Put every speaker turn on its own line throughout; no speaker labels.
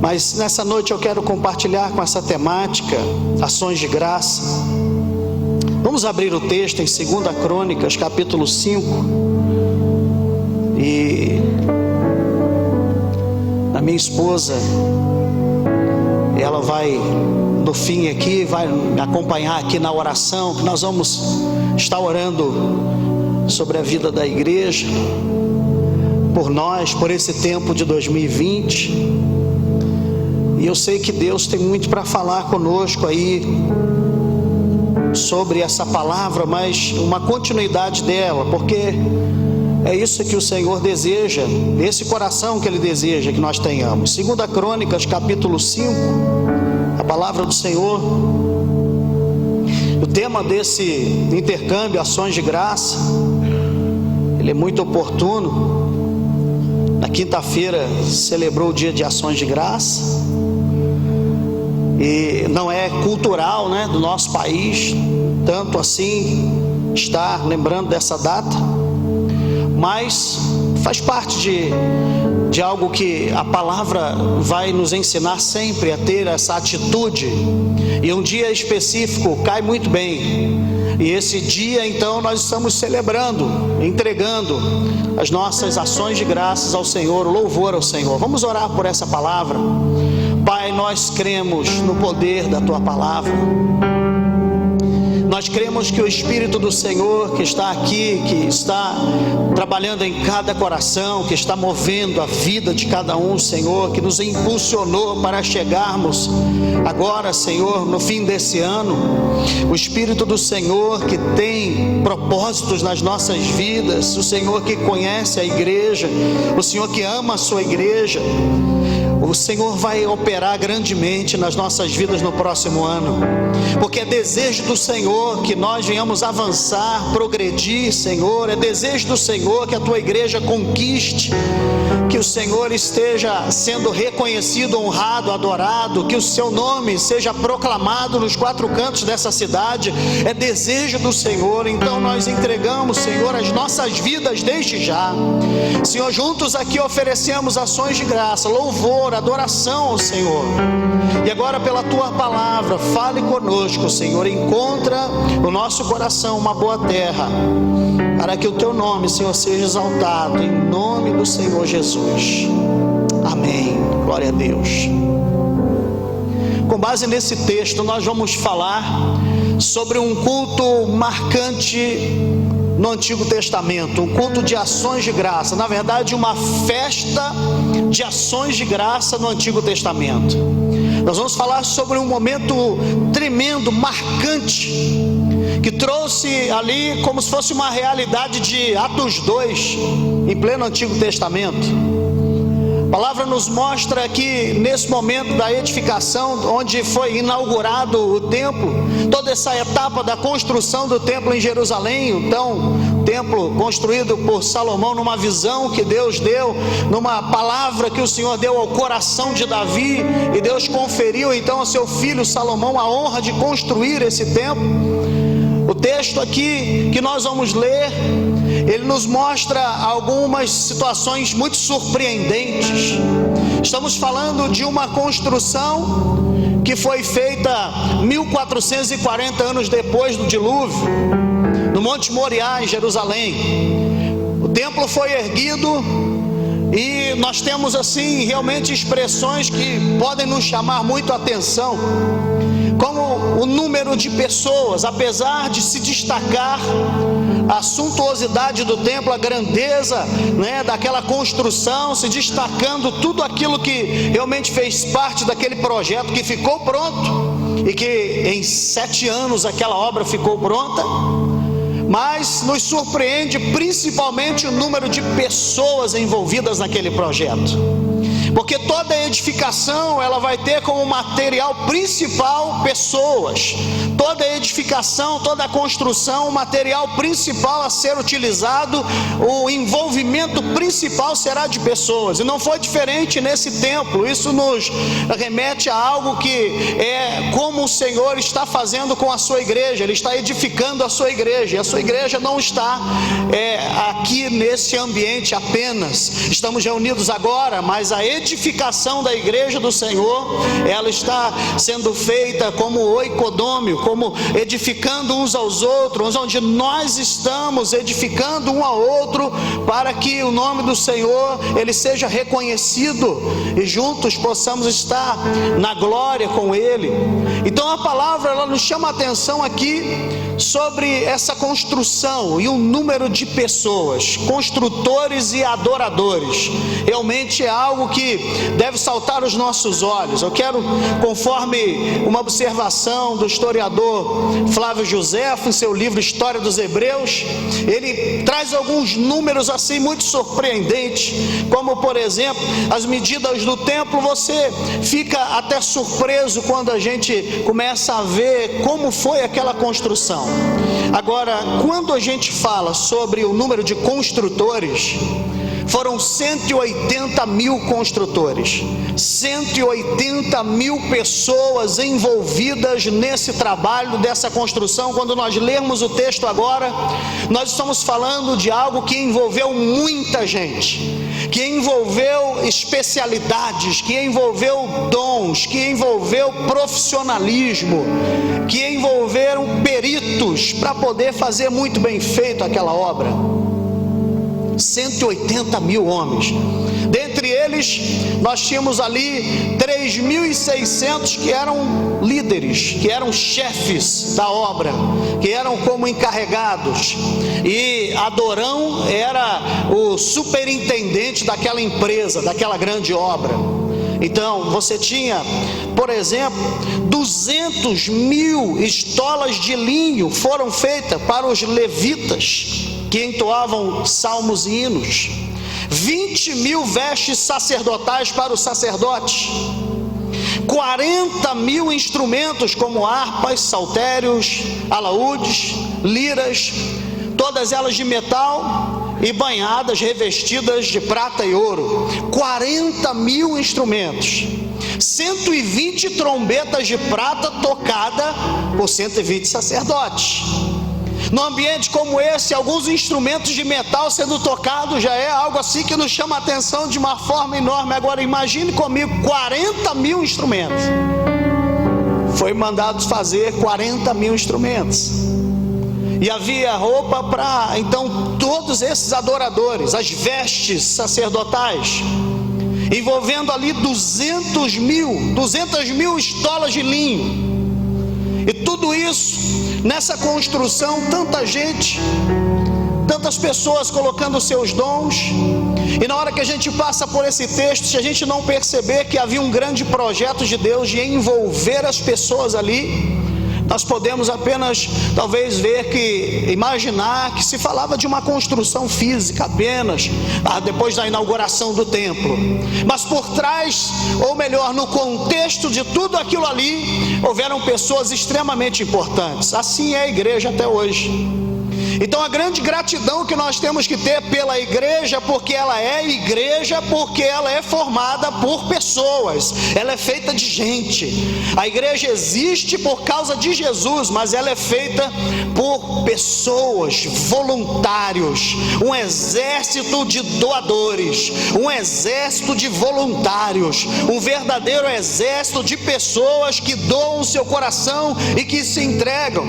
Mas nessa noite eu quero compartilhar com essa temática, ações de graça. Vamos abrir o texto em 2 Crônicas, capítulo 5. E a minha esposa, ela vai no fim aqui, vai me acompanhar aqui na oração, que nós vamos estar orando sobre a vida da igreja, por nós, por esse tempo de 2020. E eu sei que Deus tem muito para falar conosco aí sobre essa palavra, mas uma continuidade dela, porque é isso que o Senhor deseja, esse coração que Ele deseja que nós tenhamos. 2 Crônicas, capítulo 5, a palavra do Senhor. O tema desse intercâmbio, ações de graça, ele é muito oportuno. Na quinta-feira celebrou o dia de ações de graça, e não é cultural, né, do nosso país, tanto assim, estar lembrando dessa data, mas faz parte de algo que a palavra vai nos ensinar sempre a ter essa atitude, e um dia específico cai muito bem, e esse dia então nós estamos celebrando, entregando as nossas ações de graças ao Senhor, o louvor ao Senhor. Vamos orar por essa palavra. Pai, nós cremos no poder da Tua palavra. Nós cremos que o Espírito do Senhor que está aqui, que está trabalhando em cada coração, que está movendo a vida de cada um, Senhor, que nos impulsionou para chegarmos agora, Senhor, no fim desse ano. O Espírito do Senhor que tem propósitos nas nossas vidas, o Senhor que conhece a igreja, o Senhor que ama a sua igreja. O Senhor vai operar grandemente nas nossas vidas no próximo ano, porque é desejo do Senhor que nós venhamos avançar, progredir, Senhor. É desejo do Senhor que a Tua igreja conquiste, que o Senhor esteja sendo reconhecido, honrado, adorado, que o Seu nome seja proclamado nos 4 cantos dessa cidade. É desejo do Senhor. Então nós entregamos, Senhor, as nossas vidas desde já. Senhor, juntos aqui oferecemos ações de graça, louvor, adoração ao Senhor. E agora, pela Tua palavra, fale conosco, Senhor. Encontra no nosso coração uma boa terra, para que o Teu nome, Senhor, seja exaltado, em nome do Senhor Jesus. Amém. Glória a Deus. Com base nesse texto, nós vamos falar sobre um culto marcante no Antigo Testamento, um culto de ações de graça, na verdade uma festa de ações de graça no Antigo Testamento. Nós vamos falar sobre um momento tremendo, marcante, que trouxe ali como se fosse uma realidade de Atos 2, em pleno Antigo Testamento. A palavra nos mostra que nesse momento da edificação, onde foi inaugurado o templo, toda essa etapa da construção do templo em Jerusalém, então templo construído por Salomão numa visão que Deus deu, numa palavra que o Senhor deu ao coração de Davi, e Deus conferiu então ao seu filho Salomão a honra de construir esse templo. O texto aqui que nós vamos ler, ele nos mostra algumas situações muito surpreendentes. Estamos falando de uma construção que foi feita 1440 anos depois do dilúvio, no Monte Moriá, em Jerusalém. O templo foi erguido e nós temos assim realmente expressões que podem nos chamar muito a atenção, como o número de pessoas, apesar de se destacar a suntuosidade do templo, a grandeza, né, daquela construção, se destacando tudo aquilo que realmente fez parte daquele projeto que ficou pronto, e que em 7 anos aquela obra ficou pronta. Mas nos surpreende principalmente o número de pessoas envolvidas naquele projeto, porque toda edificação ela vai ter como material principal pessoas. toda edificação, toda construção, o material principal a ser utilizado, o envolvimento principal será de pessoas. E não foi diferente nesse templo. Isso nos remete a algo que é como o Senhor está fazendo com a sua igreja. Ele está edificando a sua igreja, e a sua igreja não está aqui nesse ambiente apenas. Estamos reunidos agora, mas a edificação da igreja do Senhor, ela está sendo feita como oicodômio, como edificando uns aos outros, onde nós estamos edificando um ao outro, para que o nome do Senhor, ele seja reconhecido, e juntos possamos estar na glória com Ele. Então a palavra, ela nos chama a atenção aqui sobre essa construção e um número de pessoas, construtores e adoradores. Realmente é algo que deve saltar os nossos olhos. Eu quero, conforme uma observação do historiador Flávio Joséfo em seu livro História dos Hebreus, ele traz alguns números assim muito surpreendentes, como por exemplo as medidas do templo. Você fica até surpreso quando a gente começa a ver como foi aquela construção. Agora, quando a gente fala sobre o número de construtores, foram 180 mil construtores, 180 mil pessoas envolvidas nesse trabalho, dessa construção. Quando nós lermos o texto agora, nós estamos falando de algo que envolveu muita gente, que envolveu especialidades, que envolveu dons, que envolveu profissionalismo, que envolveram peritos para poder fazer muito bem feito aquela obra. 180 mil homens. Dentre eles, nós tínhamos ali 3.600 que eram líderes, que eram chefes da obra, que eram como encarregados, e Adorão era o superintendente daquela empresa, daquela grande obra. Então você tinha, por exemplo, 200 mil estolas de linho foram feitas para os levitas, que entoavam salmos e hinos. 20 mil vestes sacerdotais para os sacerdotes. 40 mil instrumentos como harpas, saltérios, alaúdes, liras, todas elas de metal e banhadas, revestidas de prata e ouro. 40 mil instrumentos. 120 trombetas de prata tocada por 120 sacerdotes. Num ambiente como esse, alguns instrumentos de metal sendo tocados já é algo assim que nos chama a atenção de uma forma enorme. Agora imagine comigo, 40 mil instrumentos. Foi mandado fazer 40 mil instrumentos. E havia roupa para então todos esses adoradores, as vestes sacerdotais, envolvendo ali 200 mil estolas de linho. E tudo isso, nessa construção, tanta gente, tantas pessoas colocando seus dons. E na hora que a gente passa por esse texto, se a gente não perceber que havia um grande projeto de Deus de envolver as pessoas ali, nós podemos apenas talvez imaginar que se falava de uma construção física apenas, depois da inauguração do templo. Mas por trás, ou melhor, no contexto de tudo aquilo ali, houveram pessoas extremamente importantes. Assim é a igreja até hoje. Então a grande gratidão que nós temos que ter pela igreja, porque ela é igreja, porque ela é formada por pessoas, ela é feita de gente. A igreja existe por causa de Jesus, mas ela é feita por pessoas, voluntários, um exército de doadores, um exército de voluntários, um verdadeiro exército de pessoas que doam o seu coração e que se entregam.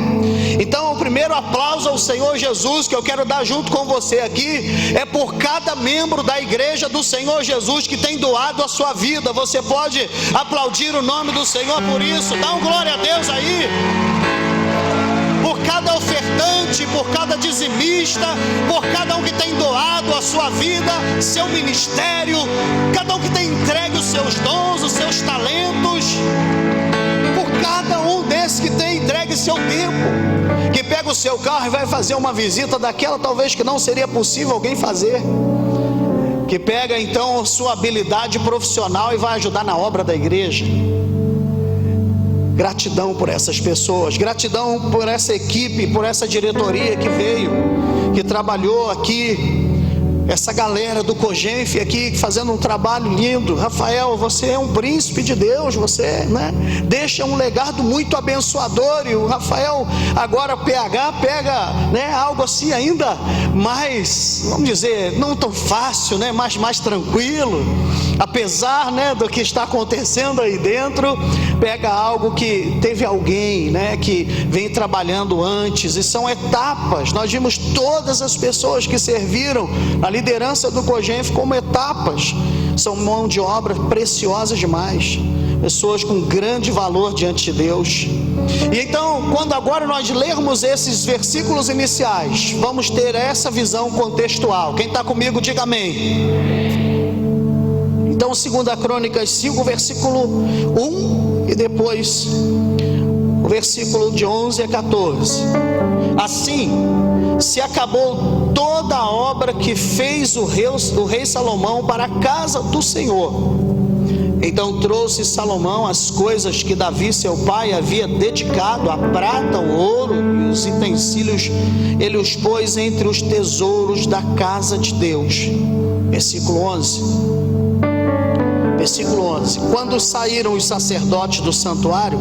Então o primeiro aplauso ao Senhor Jesus que eu quero dar junto com você aqui é por cada membro da igreja do Senhor Jesus que tem doado a sua vida. Você pode aplaudir o nome do Senhor por isso. Dá um glória a Deus aí. Por cada ofertante, por cada dizimista, por cada um que tem doado a sua vida, seu ministério, cada um que tem entregue os seus dons, os seus talentos, por cada um desses que tem entregue seu tempo, que pega o seu carro e vai fazer uma visita daquela talvez que não seria possível alguém fazer, que pega então sua habilidade profissional e vai ajudar na obra da igreja. Gratidão por essas pessoas, gratidão por essa equipe, por essa diretoria que veio, que trabalhou aqui, essa galera do Cogenf aqui fazendo um trabalho lindo. Rafael, você é um príncipe de Deus, você, deixa um legado muito abençoador. E o Rafael agora PH pega, algo assim ainda mais, vamos dizer, não tão fácil, mas mais tranquilo, apesar, do que está acontecendo aí dentro, pega algo que teve alguém, que vem trabalhando antes, e são etapas. Nós vimos todas as pessoas que serviram a liderança do Cogenf como etapas, são mão de obra preciosas demais, pessoas com grande valor diante de Deus. E então, quando agora nós lermos esses versículos iniciais, vamos ter essa visão contextual. Quem está comigo, diga amém. Então, 2 Crônicas 5, versículo 1, e depois o versículo de 11 a 14. Assim se acabou toda a obra que fez o rei Salomão para a casa do Senhor. Então trouxe Salomão as coisas que Davi seu pai havia dedicado, a prata, o ouro e os utensílios, ele os pôs entre os tesouros da casa de Deus. Versículo 11. Quando saíram os sacerdotes do santuário,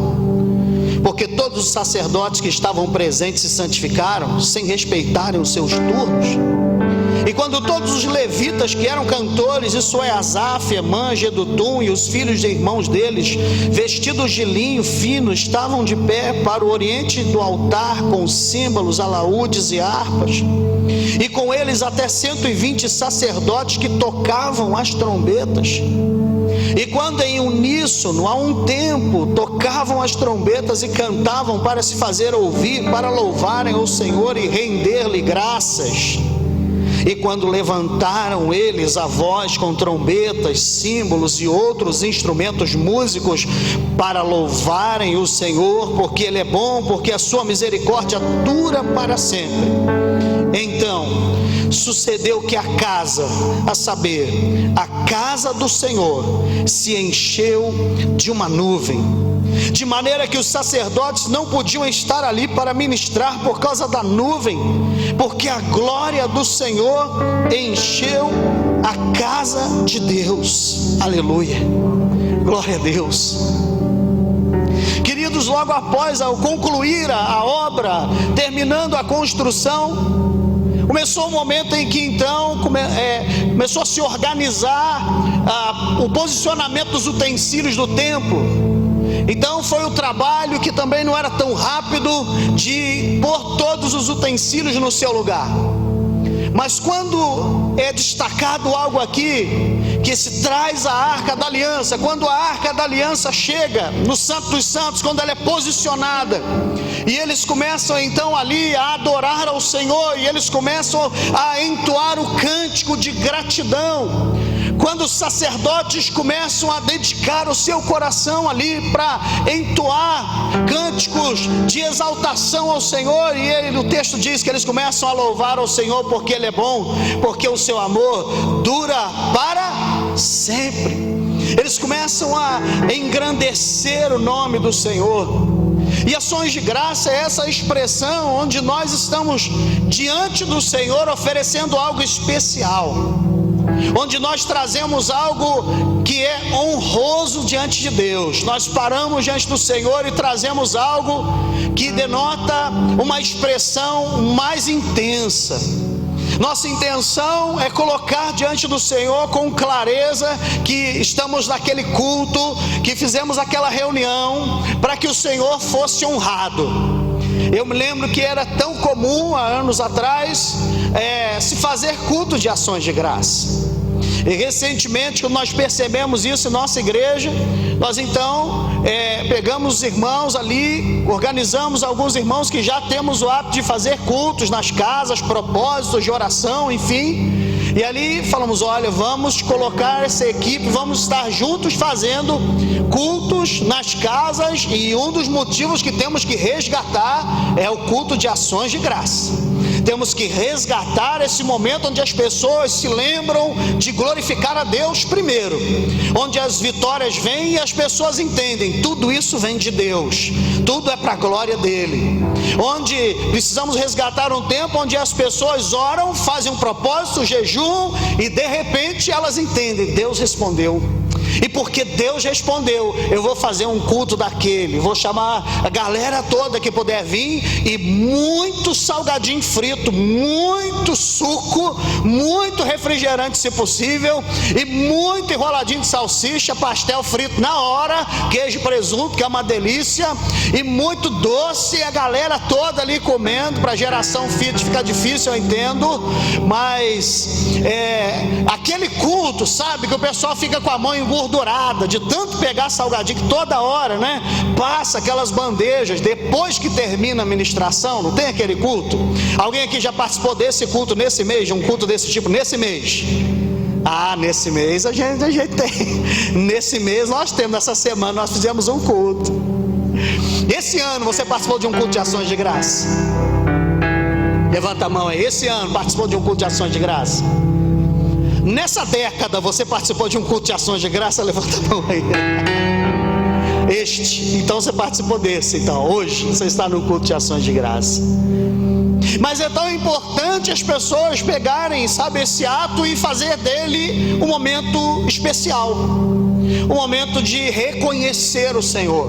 porque todos os sacerdotes que estavam presentes se santificaram, sem respeitarem os seus turnos, e quando todos os levitas que eram cantores, isso é Asaf, Emã, Jedutum e os filhos de irmãos deles, vestidos de linho fino, estavam de pé para o oriente do altar, com símbolos, alaúdes e harpas, e com eles até 120 sacerdotes que tocavam as trombetas. E quando em uníssono, a um tempo, tocavam as trombetas e cantavam para se fazer ouvir, para louvarem o Senhor e render-lhe graças. E quando levantaram eles a voz com trombetas, símbolos e outros instrumentos músicos para louvarem o Senhor, porque Ele é bom, porque a sua misericórdia dura para sempre. Então sucedeu que a casa, a saber, a casa do Senhor, se encheu de uma nuvem, de maneira que os sacerdotes não podiam estar ali para ministrar por causa da nuvem, porque a glória do Senhor encheu a casa de Deus. Aleluia, glória a Deus. Queridos, logo após ao concluir a obra, terminando a construção, começou o momento em que então começou a se organizar o posicionamento dos utensílios do templo. Então foi o trabalho que também não era tão rápido de pôr todos os utensílios no seu lugar. Mas quando é destacado algo aqui, que se traz a Arca da Aliança, quando a Arca da Aliança chega no Santo dos Santos, quando ela é posicionada, e eles começam então ali a adorar ao Senhor, e eles começam a entoar o cântico de gratidão, quando os sacerdotes começam a dedicar o seu coração ali para entoar cânticos de exaltação ao Senhor, e o texto diz que eles começam a louvar ao Senhor porque Ele é bom, porque o seu amor dura para sempre. Eles começam a engrandecer o nome do Senhor. E ações de graça é essa expressão onde nós estamos diante do Senhor oferecendo algo especial, onde nós trazemos algo que é honroso diante de Deus. Nós paramos diante do Senhor e trazemos algo que denota uma expressão mais intensa. Nossa intenção é colocar diante do Senhor com clareza que estamos naquele culto, que fizemos aquela reunião para que o Senhor fosse honrado. Eu me lembro que era tão comum há anos atrás se fazer culto de ações de graça. E recentemente, quando nós percebemos isso em nossa igreja, nós então pegamos os irmãos ali, organizamos alguns irmãos que já temos o hábito de fazer cultos nas casas, propósitos de oração, enfim. E ali falamos, olha, vamos colocar essa equipe, vamos estar juntos fazendo cultos nas casas, e um dos motivos que temos que resgatar é o culto de ações de graça. Temos que resgatar esse momento onde as pessoas se lembram de glorificar a Deus primeiro, onde as vitórias vêm e as pessoas entendem, tudo isso vem de Deus, tudo é para a glória dele. Onde precisamos resgatar um tempo onde as pessoas oram, fazem um propósito, jejum, e de repente elas entendem, Deus respondeu. E porque Deus respondeu, eu vou fazer um culto daquele, vou chamar a galera toda que puder vir, e muito salgadinho frito, muito suco, muito refrigerante se possível, e muito enroladinho de salsicha, pastel frito na hora, queijo e presunto, que é uma delícia, e muito doce, e a galera toda ali comendo. Para a geração fit fica difícil, eu entendo, mas aquele culto, sabe, que o pessoal fica com a mão engordurada de tanto pegar salgadinho, que toda hora, né, passa aquelas bandejas depois que termina a ministração. Não tem aquele culto? Alguém aqui já participou desse culto nesse mês, de um culto desse tipo nesse mês? Nesse mês a gente tem. Nesse mês nós temos, nessa semana nós fizemos um culto. Esse ano você participou de um culto de ações de graça? Levanta a mão aí. Esse ano participou de um culto de ações de graça? Nessa década você participou de um culto de ações de graça? Levanta a mão aí. Então você participou desse. Então hoje você está no culto de ações de graça. Mas é tão importante as pessoas pegarem, sabe, esse ato e fazer dele um momento especial, um momento de reconhecer o Senhor.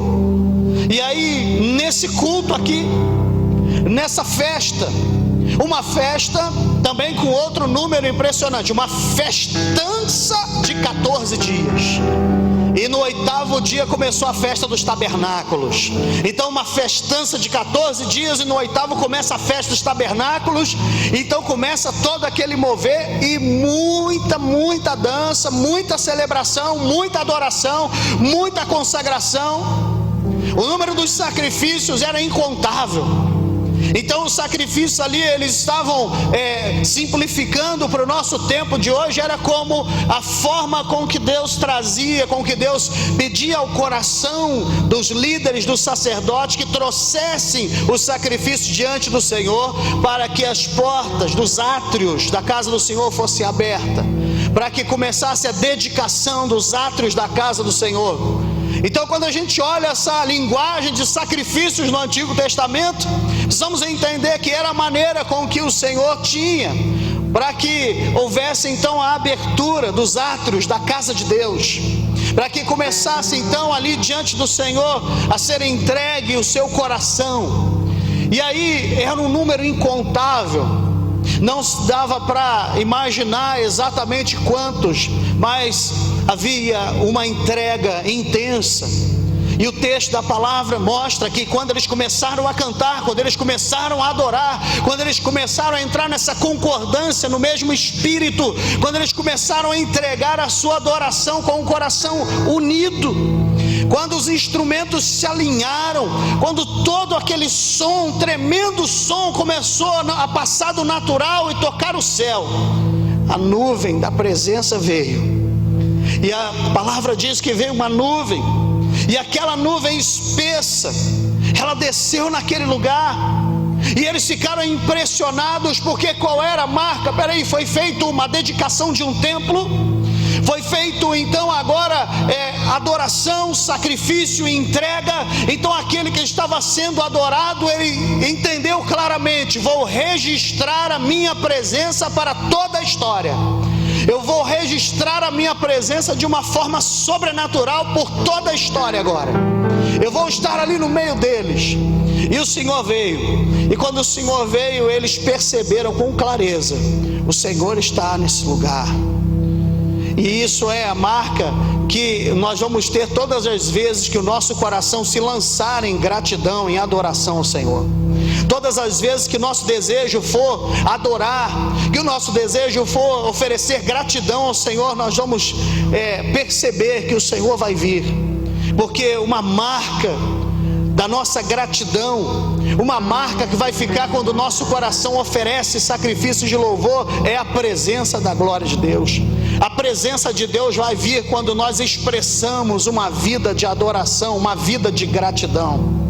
E aí nesse culto aqui, nessa festa, uma festa também com outro número impressionante, uma festança de 14 dias. E no 8º dia começou a festa dos tabernáculos. Então uma festança de 14 dias, e no 8º começa a festa dos tabernáculos. Então começa todo aquele mover, e muita dança, muita celebração, muita adoração, muita consagração. O número dos sacrifícios era incontável. Então os sacrifícios ali, eles estavam simplificando para o nosso tempo de hoje. Era como a forma com que Deus trazia, com que Deus pedia ao coração dos líderes, dos sacerdotes, que trouxessem os sacrifícios diante do Senhor, para que as portas dos átrios da casa do Senhor fossem abertas, para que começasse a dedicação dos átrios da casa do Senhor. Então quando a gente olha essa linguagem de sacrifícios no Antigo Testamento, precisamos entender que era a maneira com que o Senhor tinha para que houvesse então a abertura dos átrios da casa de Deus, para que começasse então ali diante do Senhor a ser entregue o seu coração. E aí era um número incontável, não dava para imaginar exatamente quantos, mas havia uma entrega intensa. E o texto da palavra mostra que quando eles começaram a cantar, quando eles começaram a adorar, quando eles começaram a entrar nessa concordância no mesmo espírito, quando eles começaram a entregar a sua adoração com o coração unido, quando os instrumentos se alinharam, quando todo aquele som, tremendo som, começou a passar do natural e tocar o céu, a nuvem da presença veio. E a palavra diz que veio uma nuvem, e aquela nuvem espessa, ela desceu naquele lugar, e eles ficaram impressionados, porque qual era a marca? Foi feita uma dedicação de um templo, foi feito então agora adoração, sacrifício e entrega. Então aquele que estava sendo adorado, ele entendeu claramente: vou registrar a minha presença para toda a história. Eu vou registrar a minha presença de uma forma sobrenatural por toda a história agora. Eu vou estar ali no meio deles. E o Senhor veio. E quando o Senhor veio, eles perceberam com clareza: o Senhor está nesse lugar. E isso é a marca que nós vamos ter todas as vezes que o nosso coração se lançar em gratidão, em adoração ao Senhor. Todas as vezes que nosso desejo for adorar, que o nosso desejo for oferecer gratidão ao Senhor, nós vamos perceber que o Senhor vai vir. Porque uma marca da nossa gratidão, uma marca que vai ficar quando o nosso coração oferece sacrifício de louvor, é a presença da glória de Deus. A presença de Deus vai vir quando nós expressamos uma vida de adoração, uma vida de gratidão.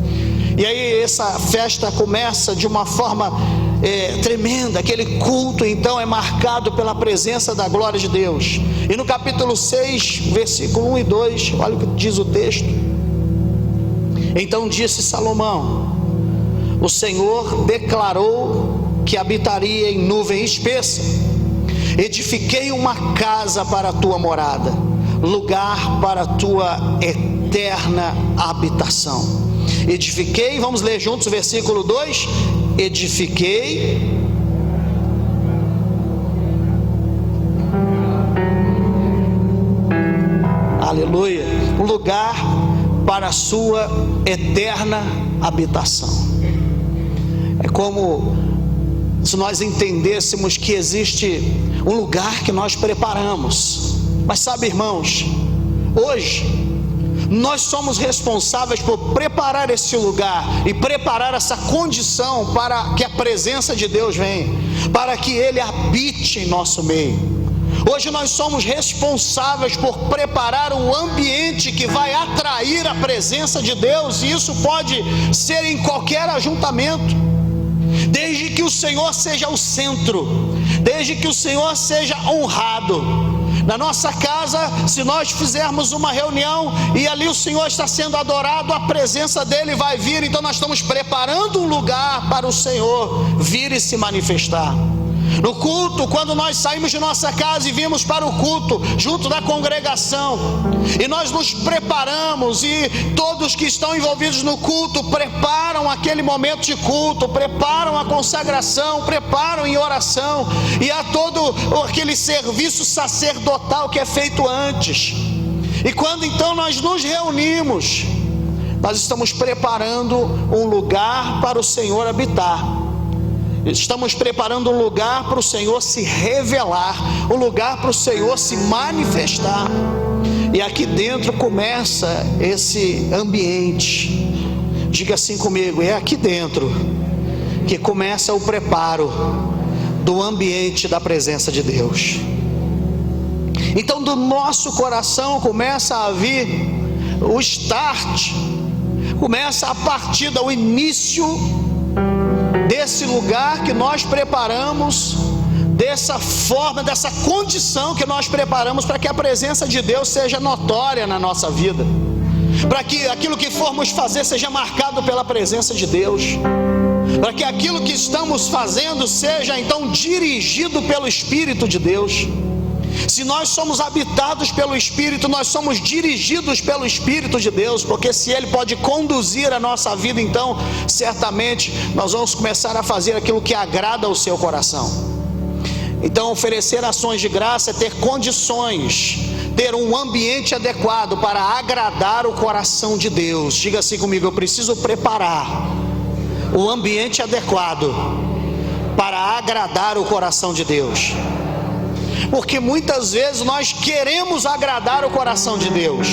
E aí essa festa começa de uma forma tremenda. Aquele culto então é marcado pela presença da glória de Deus. E no capítulo 6, versículo 1 e 2, olha o que diz o texto. Então disse Salomão: o Senhor declarou que habitaria em nuvem espessa. Edifiquei uma casa para a tua morada, lugar para a tua eterna habitação. Edifiquei, vamos ler juntos o versículo 2. Edifiquei aleluia, um lugar para a sua eterna habitação. É como se nós entendêssemos que existe um lugar que nós preparamos. Mas sabe, irmãos, hoje nós somos responsáveis por preparar esse lugar e preparar essa condição para que a presença de Deus venha, para que Ele habite em nosso meio. Hoje nós somos responsáveis por preparar um ambiente que vai atrair a presença de Deus, e isso pode ser em qualquer ajuntamento, desde que o Senhor seja o centro, desde que o Senhor seja honrado. Na nossa casa, se nós fizermos uma reunião e ali o Senhor está sendo adorado, a presença dele vai vir. Então nós estamos preparando um lugar para o Senhor vir e se manifestar. No culto, quando nós saímos de nossa casa e vimos para o culto junto da congregação, e nós nos preparamos, e todos que estão envolvidos no culto preparam aquele momento de culto, preparam a consagração, preparam em oração, e há todo aquele serviço sacerdotal que é feito antes. E quando então nós nos reunimos, nós estamos preparando um lugar para o Senhor habitar. Estamos preparando um lugar para o Senhor se revelar, um lugar para o Senhor se manifestar. E aqui dentro começa esse ambiente. Diga assim comigo: é aqui dentro que começa o preparo do ambiente da presença de Deus. Então do nosso coração começa a vir o start, começa a partida, o início desse lugar que nós preparamos, dessa forma, dessa condição que nós preparamos para que a presença de Deus seja notória na nossa vida, para que aquilo que formos fazer seja marcado pela presença de Deus, para que aquilo que estamos fazendo seja então dirigido pelo Espírito de Deus. Se nós somos habitados pelo Espírito, nós somos dirigidos pelo Espírito de Deus, porque se Ele pode conduzir a nossa vida, então certamente nós vamos começar a fazer aquilo que agrada ao seu coração. Então oferecer ações de graça é ter condições, ter um ambiente adequado para agradar o coração de Deus. Diga assim comigo: eu preciso preparar o ambiente adequado para agradar o coração de Deus. Porque muitas vezes nós queremos agradar o coração de Deus,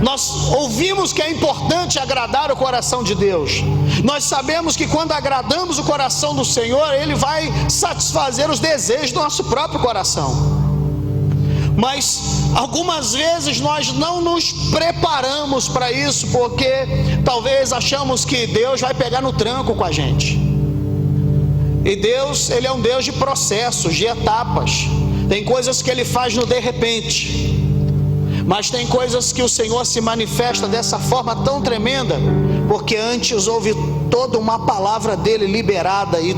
nós ouvimos que é importante agradar o coração de Deus, nós sabemos que quando agradamos o coração do Senhor, Ele vai satisfazer os desejos do nosso próprio coração. Mas algumas vezes nós não nos preparamos para isso, porque talvez achamos que Deus vai pegar no tranco com a gente. E Deus, Ele é um Deus de processos, de etapas. Tem coisas que Ele faz no de repente, mas tem coisas que o Senhor se manifesta dessa forma tão tremenda, porque antes houve toda uma palavra dEle liberada e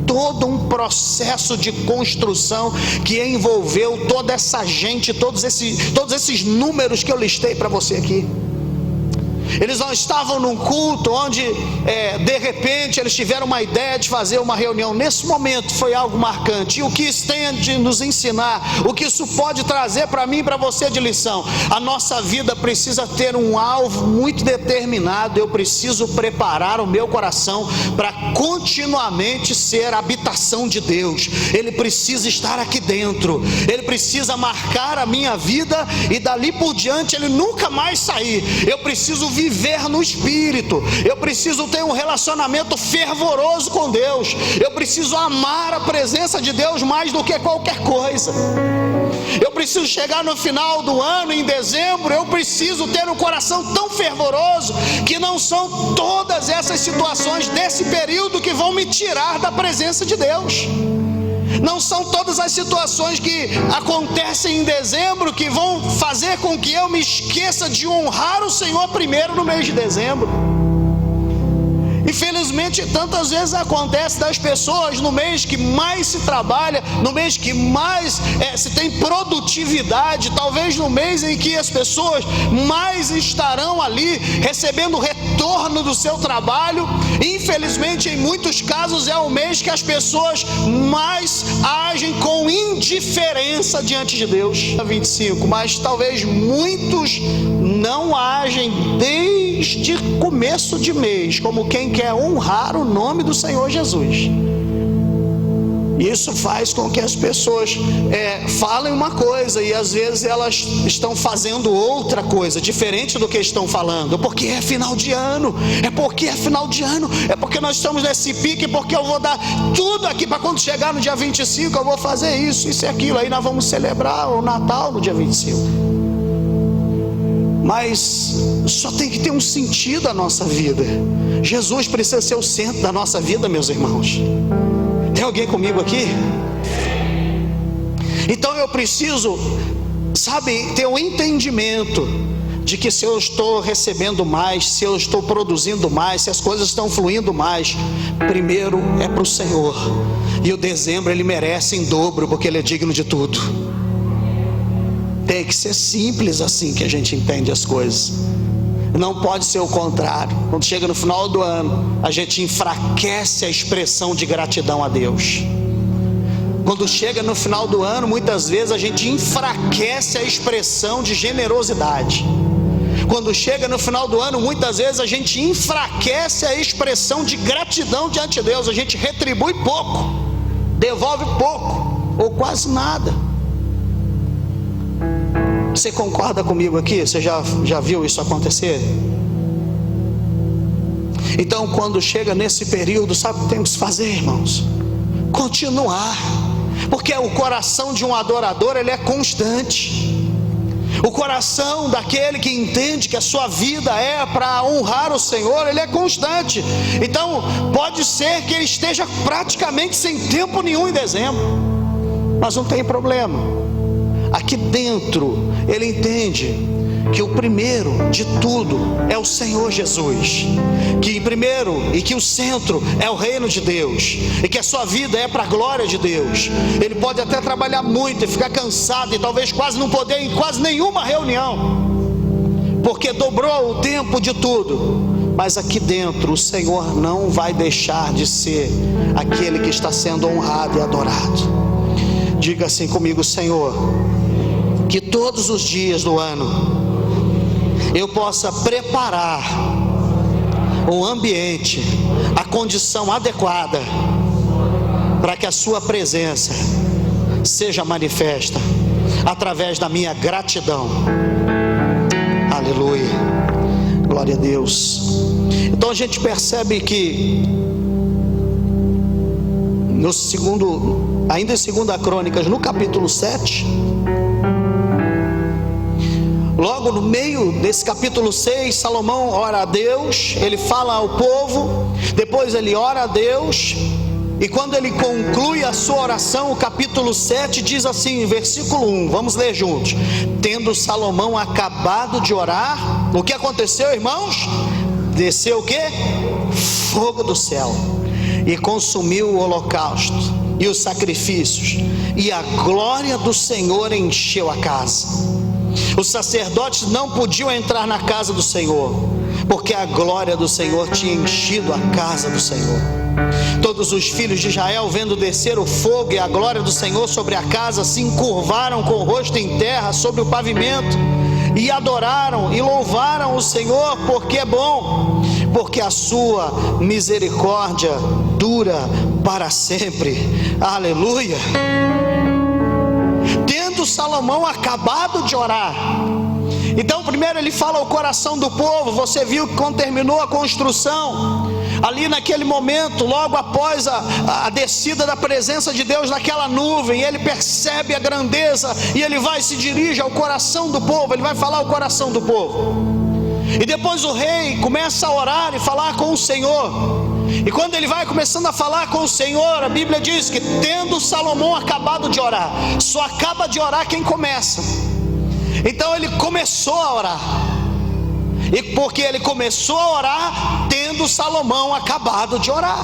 todo um processo de construção que envolveu toda essa gente, todos esses números que eu listei para você aqui. Eles não estavam num culto onde de repente eles tiveram uma ideia de fazer uma reunião. Nesse momento foi algo marcante. E o que isso tem de nos ensinar, o que isso pode trazer para mim e para você de lição? A nossa vida precisa ter um alvo muito determinado. Eu preciso preparar o meu coração para continuamente ser a habitação de Deus. Ele precisa estar aqui dentro, Ele precisa marcar a minha vida, e dali por diante Ele nunca mais sair. Eu preciso viver no Espírito, eu preciso ter um relacionamento fervoroso com Deus, eu preciso amar a presença de Deus mais do que qualquer coisa. eu preciso chegar no final do ano, em dezembro, eu preciso ter um coração tão fervoroso, que não são todas essas situações desse período que vão me tirar da presença de Deus. Não são todas as situações que acontecem em dezembro que vão fazer com que eu me esqueça de honrar o Senhor primeiro no mês de dezembro. Infelizmente, tantas vezes acontece das pessoas no mês que mais se trabalha, no mês que mais se tem produtividade, talvez no mês em que as pessoas mais estarão ali recebendo retorno do seu trabalho. Infelizmente, em muitos casos é o mês que as pessoas mais agem com indiferença diante de Deus. 25, mas talvez muitos não agem desde começo de mês, como quem quer honrar o nome do Senhor Jesus. Isso faz com que as pessoas falem uma coisa e às vezes elas estão fazendo outra coisa, diferente do que estão falando, porque é final de ano, é porque nós estamos nesse pique, porque eu vou dar tudo aqui para quando chegar no dia 25 eu vou fazer isso e aquilo, aí nós vamos celebrar o Natal no dia 25. Mas só tem que ter um sentido a nossa vida. Jesus precisa ser o centro da nossa vida, meus irmãos. Tem alguém comigo aqui? Então eu preciso, ter um entendimento de que se eu estou recebendo mais, se eu estou produzindo mais, se as coisas estão fluindo mais, primeiro é para o Senhor. E o dezembro Ele merece em dobro, porque Ele é digno de tudo. Tem que ser simples assim que a gente entende as coisas. Não pode ser o contrário. Quando chega no final do ano, a gente enfraquece a expressão de gratidão a Deus. Quando chega no final do ano, muitas vezes a gente enfraquece a expressão de generosidade. Quando chega no final do ano, muitas vezes a gente enfraquece a expressão de gratidão diante de Deus. A gente retribui pouco, devolve pouco ou quase nada. Você concorda comigo aqui? Você já viu isso acontecer? Então, quando chega nesse período, sabe o que temos que fazer, irmãos? Continuar, porque o coração de um adorador, ele é constante. O coração daquele que entende que a sua vida é para honrar o Senhor, ele é constante. Então, pode ser que ele esteja praticamente sem tempo nenhum em dezembro, mas não tem problema. Aqui dentro ele entende que o primeiro de tudo é o Senhor Jesus, que primeiro e que o centro é o reino de Deus, e que a sua vida é para a glória de Deus. Ele pode até trabalhar muito e ficar cansado e talvez quase não poder ir em quase nenhuma reunião, porque dobrou o tempo de tudo, mas aqui dentro o Senhor não vai deixar de ser aquele que está sendo honrado e adorado. Diga assim comigo: Senhor, que todos os dias do ano eu possa preparar o ambiente, a condição adequada para que a sua presença seja manifesta através da minha gratidão. Aleluia, glória a Deus. Então a gente percebe que ainda em 2 Crônicas, no capítulo 7, logo no meio desse capítulo 6, Salomão ora a Deus, ele fala ao povo, depois ele ora a Deus, e quando ele conclui a sua oração, o capítulo 7 diz assim, versículo 1, vamos ler juntos: tendo Salomão acabado de orar, o que aconteceu, irmãos? Desceu o que? Fogo do céu, e consumiu o holocausto e os sacrifícios, e a glória do Senhor encheu a casa. Os sacerdotes não podiam entrar na casa do Senhor, porque a glória do Senhor tinha enchido a casa do Senhor. Todos os filhos de Israel, vendo descer o fogo e a glória do Senhor sobre a casa, se encurvaram com o rosto em terra sobre o pavimento, e adoraram e louvaram o Senhor, porque é bom, porque a sua misericórdia dura para sempre. Aleluia. Tendo Salomão acabado de orar, então primeiro ele fala ao coração do povo. Você viu que quando terminou a construção, ali naquele momento, logo após a descida da presença de Deus naquela nuvem, ele percebe a grandeza e ele vai e se dirige ao coração do povo, ele vai falar ao coração do povo. E depois o rei começa a orar e falar com o Senhor. E quando ele vai começando a falar com o Senhor, a Bíblia diz que tendo Salomão acabado de orar, só acaba de orar quem começa. Então ele começou a orar. E porque ele começou a orar, tendo Salomão acabado de orar.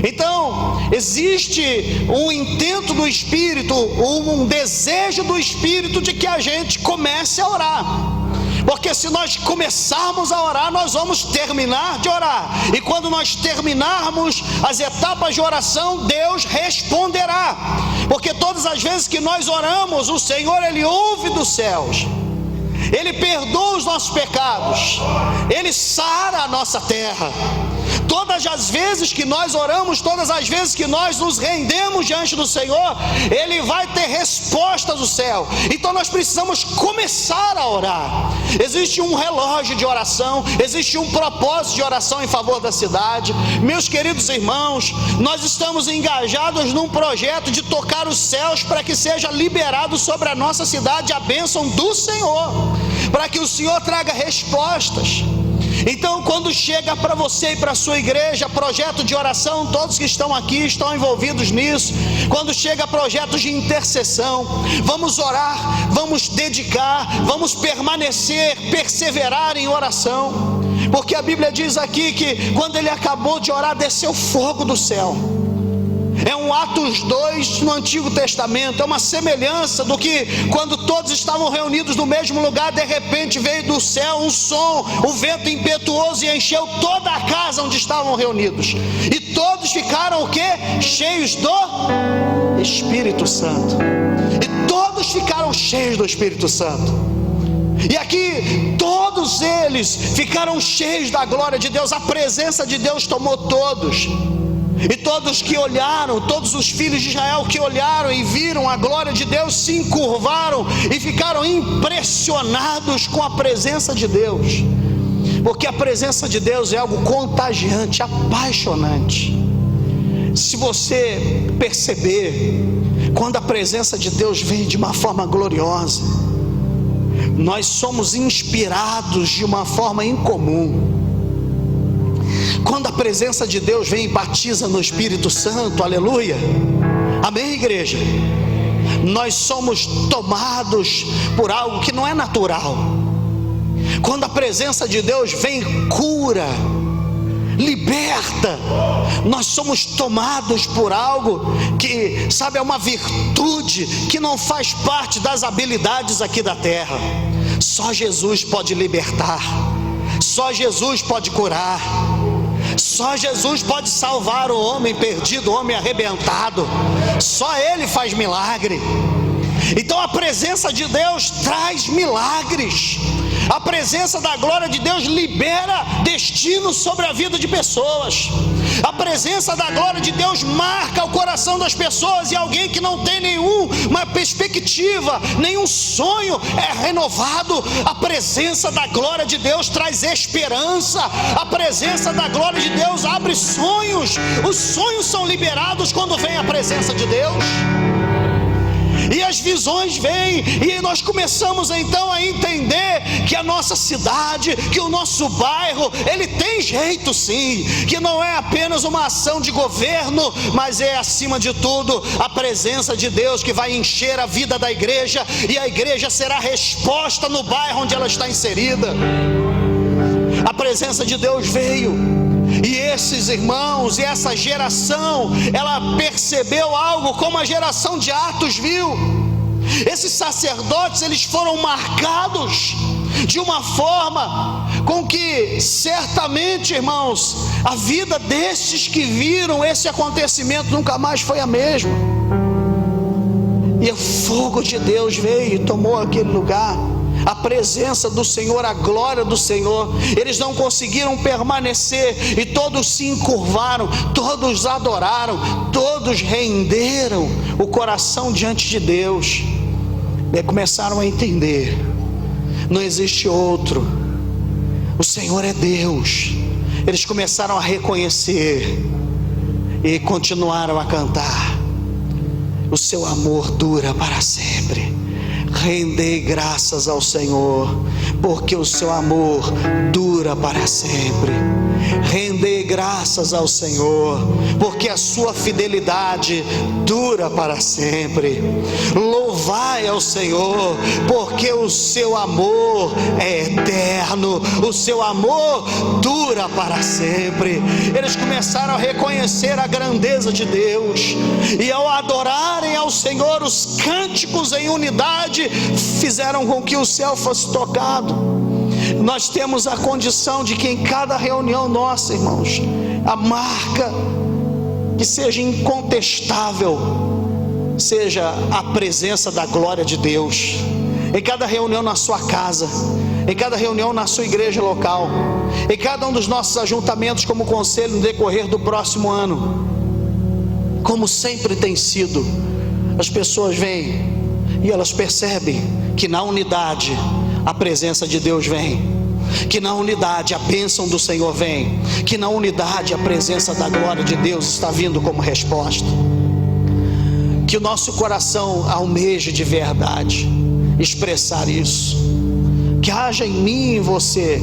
Então, existe um intento do Espírito, um desejo do Espírito de que a gente comece a orar. Porque se nós começarmos a orar, nós vamos terminar de orar. E quando nós terminarmos as etapas de oração, Deus responderá. Porque todas as vezes que nós oramos, o Senhor, Ele ouve dos céus. Ele perdoa os nossos pecados. Ele sara a nossa terra. Todas as vezes que nós oramos, todas as vezes que nós nos rendemos diante do Senhor, Ele vai ter resposta do céu. Então nós precisamos começar a orar. Existe um relógio de oração, existe um propósito de oração em favor da cidade. Meus queridos irmãos, nós estamos engajados num projeto de tocar os céus para que seja liberado sobre a nossa cidade a bênção do Senhor, para que o Senhor traga respostas. Então, quando chega para você e para a sua igreja projeto de oração, todos que estão aqui estão envolvidos nisso. Quando chega projetos de intercessão, vamos orar, vamos dedicar, vamos permanecer, perseverar em oração. Porque a Bíblia diz aqui que quando ele acabou de orar, desceu fogo do céu. É um Atos 2 no Antigo Testamento, é uma semelhança do que quando todos estavam reunidos no mesmo lugar, de repente veio do céu um som, um vento impetuoso e encheu toda a casa onde estavam reunidos. E todos ficaram o quê? Cheios do Espírito Santo. E todos ficaram cheios do Espírito Santo. E aqui todos eles ficaram cheios da glória de Deus, a presença de Deus tomou todos. E todos que olharam, todos os filhos de Israel que olharam e viram a glória de Deus, se encurvaram e ficaram impressionados com a presença de Deus. Porque a presença de Deus é algo contagiante, apaixonante. Se você perceber, quando a presença de Deus vem de uma forma gloriosa, nós somos inspirados de uma forma incomum. Quando a presença de Deus vem e batiza no Espírito Santo, aleluia, amém, igreja? Nós somos tomados por algo que não é natural. Quando a presença de Deus vem, cura, liberta, nós somos tomados por algo que, sabe, é uma virtude que não faz parte das habilidades aqui da terra. Só Jesus pode libertar, só Jesus pode curar, só Jesus pode salvar o homem perdido, o homem arrebentado. Só Ele faz milagre. Então a presença de Deus traz milagres. A presença da glória de Deus libera destino sobre a vida de pessoas. A presença da glória de Deus marca o coração das pessoas, e alguém que não tem nenhuma perspectiva, nenhum sonho é renovado. A presença da glória de Deus traz esperança. A presença da glória de Deus abre sonhos. Os sonhos são liberados quando vem a presença de Deus. E as visões vêm, e nós começamos então a entender que a nossa cidade, que o nosso bairro, ele tem jeito sim, que não é apenas uma ação de governo, mas é acima de tudo a presença de Deus que vai encher a vida da igreja, e a igreja será resposta no bairro onde ela está inserida. A presença de Deus veio. E esses irmãos e essa geração, ela percebeu algo como a geração de Atos viu. Esses sacerdotes, eles foram marcados de uma forma com que certamente, irmãos, a vida desses que viram esse acontecimento nunca mais foi a mesma. E o fogo de Deus veio e tomou aquele lugar. A presença do Senhor, a glória do Senhor, eles não conseguiram permanecer, e todos se encurvaram, todos adoraram, todos renderam o coração diante de Deus. E começaram a entender: não existe outro, o Senhor é Deus, eles começaram a reconhecer e continuaram a cantar: o seu amor dura para sempre. Rendei graças ao Senhor, porque o seu amor dura para sempre. Rendei graças ao Senhor, porque a sua fidelidade dura para sempre. Louvai ao Senhor, porque o seu amor é eterno, o seu amor dura para sempre. Eles começaram a reconhecer a grandeza de Deus, e ao adorarem ao Senhor, os cânticos em unidade fizeram com que o céu fosse tocado. Nós temos a condição de que em cada reunião nossa, irmãos, a marca que seja incontestável seja a presença da glória de Deus. Em cada reunião na sua casa, em cada reunião na sua igreja local, em cada um dos nossos ajuntamentos como conselho no decorrer do próximo ano, como sempre tem sido, as pessoas vêm e elas percebem que na unidade a presença de Deus vem, que na unidade a bênção do Senhor vem, que na unidade a presença da glória de Deus está vindo como resposta. Que o nosso coração almeje de verdade expressar isso, que haja em mim e em você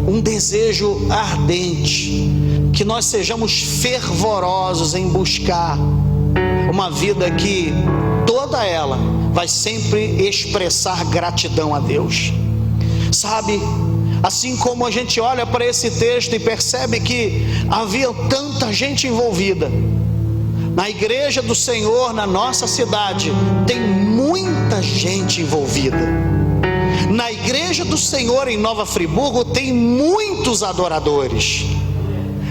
um desejo ardente, que nós sejamos fervorosos em buscar uma vida que toda ela vai sempre expressar gratidão a Deus. Sabe, assim como a gente olha para esse texto e percebe que havia tanta gente envolvida, na igreja do Senhor, na nossa cidade, tem muita gente envolvida. Na igreja do Senhor em Nova Friburgo tem muitos adoradores,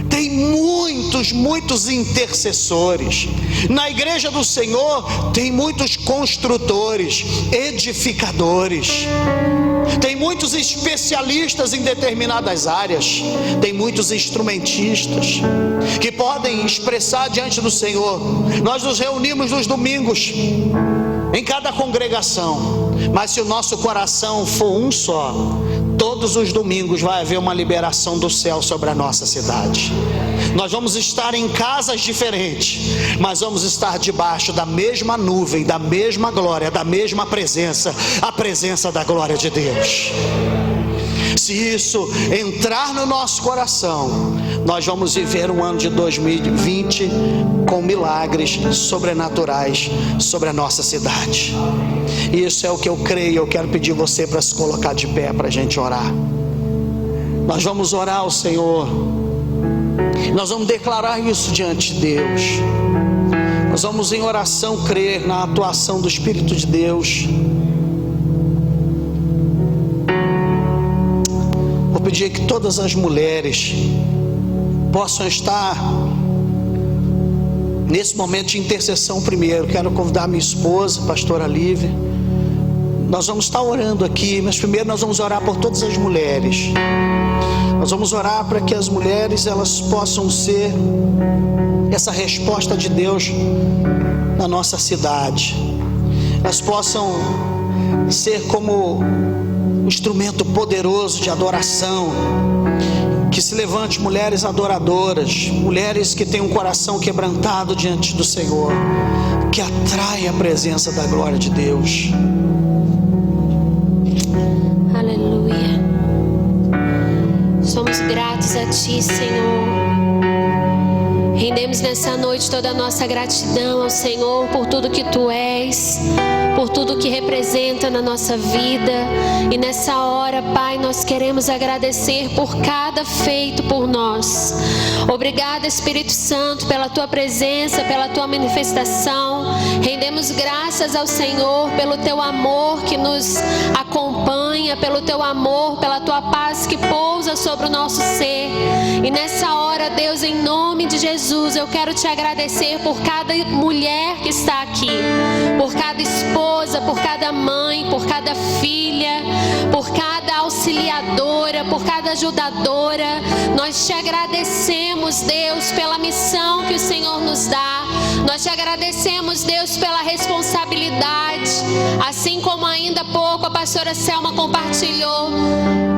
tem muitos intercessores. Na igreja do Senhor tem muitos construtores, edificadores, tem muitos especialistas em determinadas áreas, tem muitos instrumentistas que podem expressar diante do Senhor. Nós nos reunimos nos domingos em cada congregação, mas se o nosso coração for um só, todos os domingos vai haver uma liberação do céu sobre a nossa cidade. Nós vamos estar em casas diferentes, mas vamos estar debaixo da mesma nuvem, da mesma glória, da mesma presença, a presença da glória de Deus. Se isso entrar no nosso coração, nós vamos viver um ano de 2020 com milagres sobrenaturais sobre a nossa cidade. Isso é o que eu creio. Eu quero pedir você para se colocar de pé para a gente orar. Nós vamos orar ao Senhor, nós vamos declarar isso diante de Deus. Nós vamos em oração crer na atuação do Espírito de Deus. Vou pedir que todas as mulheres possam estar nesse momento de intercessão primeiro. Quero convidar minha esposa, pastora Lívia. Nós vamos estar orando aqui, mas primeiro nós vamos orar por todas as mulheres. Nós vamos orar para que as mulheres elas possam ser essa resposta de Deus na nossa cidade. Elas possam ser como um instrumento poderoso de adoração. Que se levante mulheres adoradoras, mulheres que têm um coração quebrantado diante do Senhor, que atraem a presença da glória de Deus.
Aleluia. Somos gratos a Ti, Senhor. Rendemos nessa noite toda a nossa gratidão ao Senhor por tudo que Tu és, por tudo que representa na nossa vida. E nessa hora, Pai, nós queremos agradecer por cada feito por nós. Obrigada, Espírito Santo, pela Tua presença, pela Tua manifestação. Rendemos graças ao Senhor pelo Teu amor que nos acompanha, pelo Teu amor, pela Tua paz que pousa sobre o nosso ser. E nessa hora, Deus, em nome de Jesus, eu quero Te agradecer por cada mulher que está aqui, por cada esposa, por cada mãe, por cada filha, por cada auxiliadora, por cada ajudadora. Nós Te agradecemos, Deus, pela missão que o Senhor nos dá. Nós Te agradecemos, Deus, pela responsabilidade. Assim como ainda há pouco a pastora Selma compartilhou,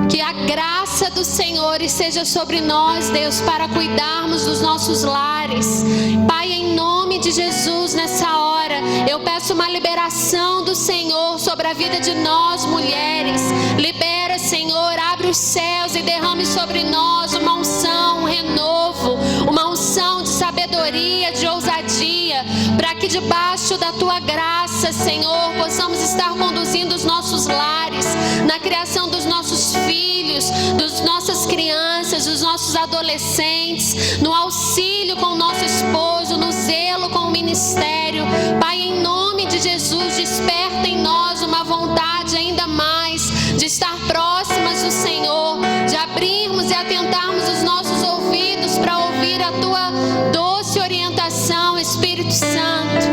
que a graça graça do Senhor esteja sobre nós, Deus, para cuidarmos dos nossos lares. Pai, em nome de Jesus, nessa hora, eu peço uma liberação do Senhor sobre a vida de nós, mulheres. Libera, Senhor, abre os céus e derrame sobre nós uma unção, um renovo, uma unção de sabedoria, de ousadia, para que debaixo da Tua graça, Senhor, possamos estar conduzindo os nossos lares, na criação dos nossos filhos, das nossas crianças, dos nossos adolescentes, no auxílio com o nosso esposo, no zelo com o ministério. Pai, em nome de Jesus, desperta em nós uma vontade ainda mais de estar próximas do Senhor, de abrirmos e atentarmos os nossos ouvidos para ouvir a Tua doce orientação, Espírito Santo.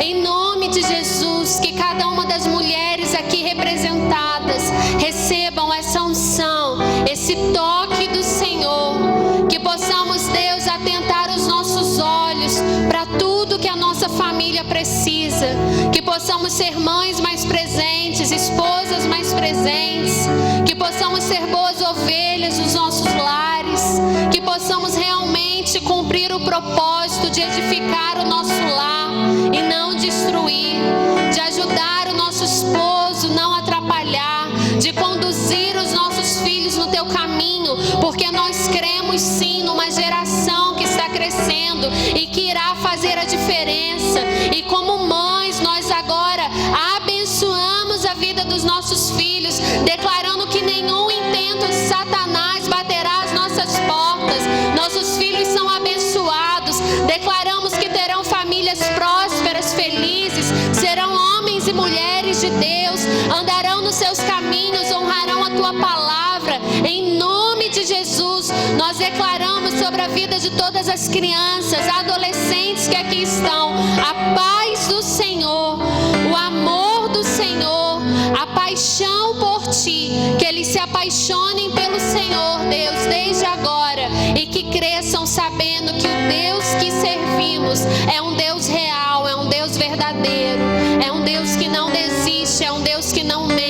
Em nome de Jesus, que cada uma das mulheres aqui representadas recebam essa unção, esse toque do Senhor, que possamos, Deus, atentar os nossos olhos para tudo que a nossa família precisa, que possamos ser mães mais presentes, esposas mais presentes, que possamos ser boas ovelhas dos nossos lares, que possamos realmente cumprir o propósito de edificar o nosso lar e não destruir, de ajudar o nosso esposo, não atrapalhar, de conduzir os nossos filhos no Teu caminho, porque nós cremos sim numa geração que está crescendo e que irá fazer a diferença. E como mães, nós agora abençoamos a vida dos nossos filhos, declarando que nenhum intento de Satanás baterá às nossas portas. Nossos filhos são abençoados, declaramos que terão famílias prósperas, felizes, serão homens e mulheres de Deus, andarão nos Seus caminhos, honrarão a Tua palavra. Em nome de Jesus, nós declaramos sobre a vida de todas as crianças, adolescentes que aqui estão, a paz do Senhor, o amor do Senhor, a paixão por Ti, que eles se apaixonem pelo Senhor, Deus, desde agora, e que cresçam sabendo que o Deus que servimos é um Deus real, é um Deus verdadeiro, é um Deus que não desiste, é um Deus que não mente.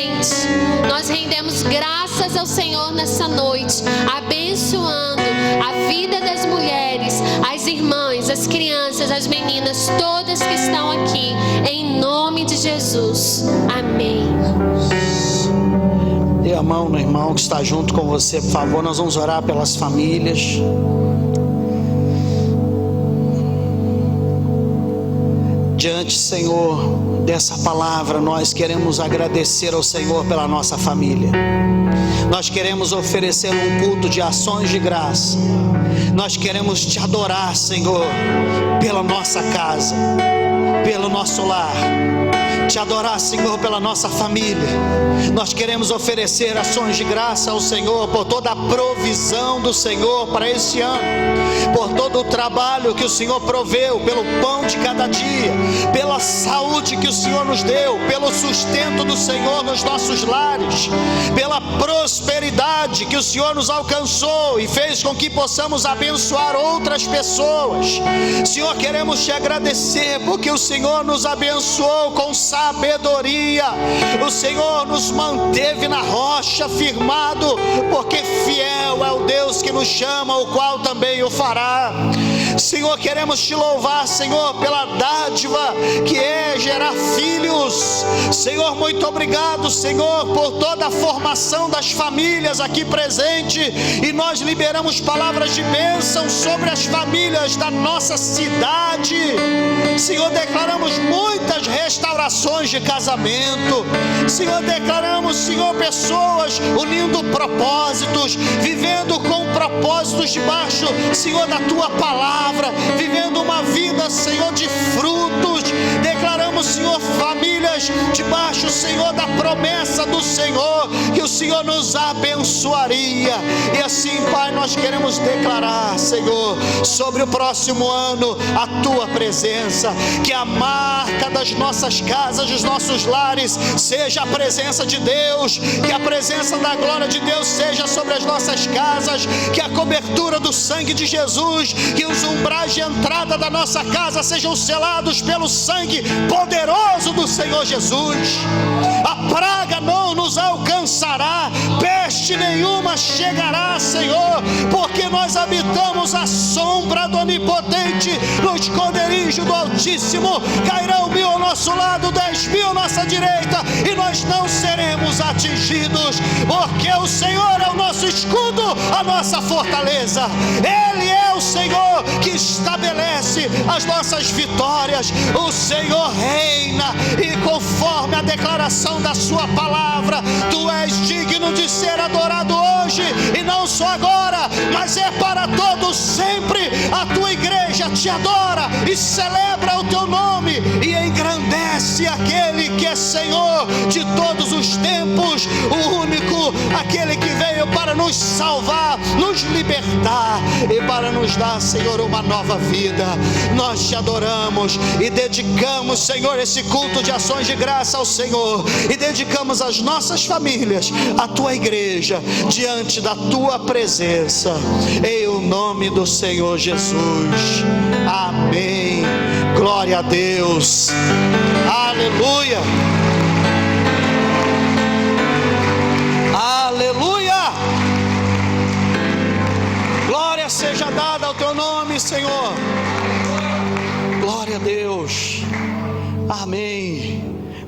Nós rendemos graças ao Senhor nessa noite, abençoando a vida das mulheres, as irmãs, as crianças, as meninas, todas que estão aqui, em nome de Jesus. Amém.
Dê a mão no irmão que está junto com você, por favor. Nós vamos orar pelas famílias. Diante, Senhor, dessa palavra, nós queremos agradecer ao Senhor pela nossa família. Nós queremos oferecer um culto de ações de graça. Nós queremos Te adorar, Senhor, pela nossa casa, pelo nosso lar. Te adorar, Senhor, pela nossa família. Nós queremos oferecer ações de graça ao Senhor por toda a provisão do Senhor para esse ano, por todo o trabalho que o Senhor proveu, pelo pão de cada dia, pela saúde que o Senhor nos deu, pelo sustento do Senhor nos nossos lares, pela prosperidade que o Senhor nos alcançou e fez com que possamos abençoar outras pessoas. Senhor, queremos Te agradecer porque o Senhor nos abençoou com sabedoria. O Senhor nos manteve na rocha firmado, porque fiel é o Deus que nos chama, o qual também o fará. Senhor, queremos Te louvar, Senhor, pela dádiva que é gerar filhos. Senhor, muito obrigado, Senhor, por toda a formação das famílias aqui presente, e nós liberamos palavras de bênção sobre as famílias da nossa cidade. Senhor, declaramos muitas restaurações de casamento. Senhor, declaramos, Senhor, pessoas unindo propósitos, vivendo com propósitos debaixo, Senhor, da Tua palavra, vivendo uma vida, Senhor, de frutos. Declaramos, Senhor, famílias debaixo, Senhor, da promessa do Senhor, que o Senhor nos abençoaria. E assim, Pai, nós queremos declarar, Senhor, sobre o próximo ano, a Tua presença, que a marca das nossas casas, dos nossos lares, seja a presença de Deus, que a presença da glória de Deus seja sobre as nossas casas, que a cobertura do sangue de Jesus, que os umbrais de entrada da nossa casa sejam selados pelo sangue poderoso do Senhor Jesus. A praga não nos alcançará, peste nenhuma nada chegará, Senhor, porque nós habitamos a sombra do Onipotente, no esconderijo do Altíssimo. Cairão 1000 ao nosso lado, 10.000 à nossa direita, e nós não seremos atingidos, porque o Senhor é o nosso escudo, a nossa fortaleza. Ele é o Senhor que estabelece as nossas vitórias. O Senhor reina, e conforme a declaração da sua palavra, tu és digno de ser adorado hoje, e não só agora, mas é para todos sempre. A tua igreja te adora e celebra o teu nome, e engrandece aquele que é Senhor de todos os tempos, o único, aquele que veio para nos salvar, nos libertar e para nos dar, Senhor, uma nova vida. Nós te adoramos e dedicamos, Senhor, esse culto de ações de graça ao Senhor, e dedicamos as nossas famílias, a tua igreja, diante da tua presença, em o nome do Senhor Jesus. Amém. Glória a Deus. Aleluia. Aleluia. Glória seja dada ao teu nome, Senhor. Glória a Deus. Amém.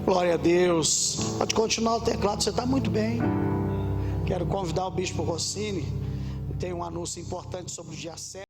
Glória a Deus. Pode continuar o teclado, você está muito bem. Quero convidar o bispo Rossini. Tem um anúncio importante sobre o dia 7.